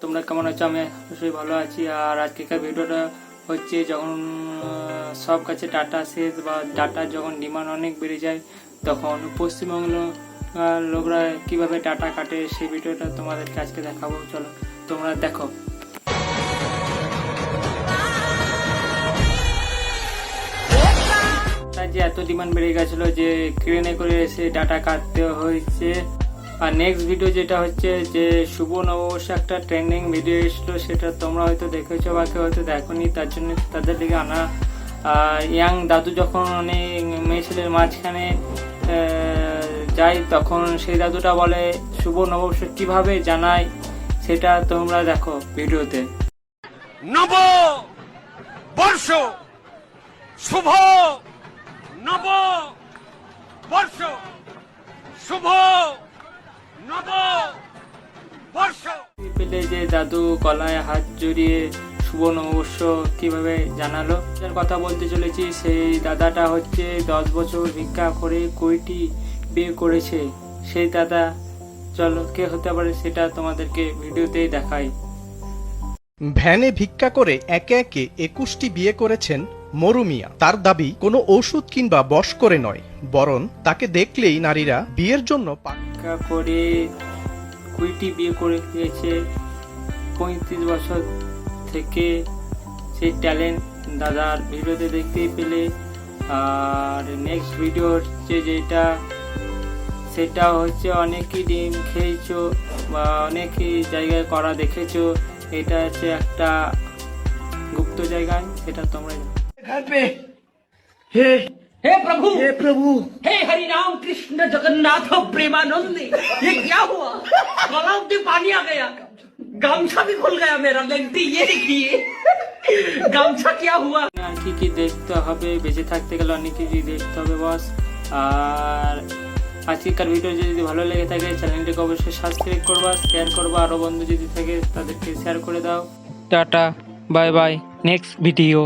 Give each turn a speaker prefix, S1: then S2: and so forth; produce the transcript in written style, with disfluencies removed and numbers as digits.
S1: তোমরা কেমন আছো? আমি অবশ্যই ভালো আছি। আর আজকেকার ভিডিওটা হচ্ছে যখন সব কাছে ডাটা শেষ বা ডাটার যখন ডিমান্ড অনেক বেড়ে যায় তখন পশ্চিমবঙ্গ লোকরা কিভাবে ডাটা কাটে সেই ভিডিওটা তোমাদেরকে আজকে দেখাবো। চলো তোমরা দেখো। যে এত ডিমান্ড বেড়ে গেছিল যে ক্রেনে করে এসে ডাটা কাটতে হয়েছে। আর নেক্সট ভিডিও যেটা হচ্ছে যে শুভ নববর্ষে একটা ট্রেন্ডিং ভিডিও এসলো, সেটা তোমরা হয়তো দেখেছো বা কেউ হয়তো দেখোনি, তার জন্য তাদের দিকে আনা। ইয়াং দাদু যখন অনেক মেয়ে ছেলের মাঝখানে যায় তখন সেই দাদুটা বলে শুভ নববর্ষ কিভাবে জানায় সেটা তোমরা দেখো ভিডিওতে।
S2: নববর্ষ শুভ নববর্ষ শুভ নববর্ষ
S1: পেলে যে দাদু গলায় হাত জড়িয়ে শুভ নববর্ষ কিভাবে জানালো যার কথা বলতে চলেছি, সেই দাদাটা হচ্ছে 10 বছর ভিক্ষা করে কোটি বিয়ে করেছে। সেই দাদা চলো কে হতে পারে সেটা তোমাদেরকে ভিডিওতেই দেখাই।
S3: ভ্যানে ভিক্ষা করে একে একে 21টি বিয়ে করেছেন মরুমিয়া। তার দাবি কোনো ওষুধ কিংবা বশ করে নয়, বরং তাকে দেখলেই নারীরা বিয়ের জন্য
S1: ভিক্ষা করে কোটি বিয়ে করে দিয়েছে 35 বছর থেকে। সেই ট্যালেন্ট দাদার ভিডিওতে দেখতেই পেলে। আর নেক্সট ভিডিও হচ্ছে যেটা সেটা হচ্ছে অনেকেই ডিম খেয়েছো বা অনেকই জায়গায় করা দেখেছো। এটা হচ্ছে একটা গুপ্ত জায়গায়, সেটা তোমরা
S4: घर पे हे प्रभु हे हरि राम कृष्ण जगन्नाथ प्रेमानंद, ये क्या हुआ? गलाव में पानी आ गया, गामछा भी खुल गया मेरा। लगती ये देखिए गामछा क्या हुआ।
S1: আর কি দেখতে হবে, বেঁচে থাকতে গেলে অনেক কিছু দেখতে হবে বস। আর আজকের ভিডিও যদি ভালো লেগে থাকে চ্যানেলটিকে অবশ্যই সাবস্ক্রাইব করবা, শেয়ার করবা, আরো বন্ধু যদি থাকে তাদেরকে শেয়ার করে দাও। Tata, bye bye, next video.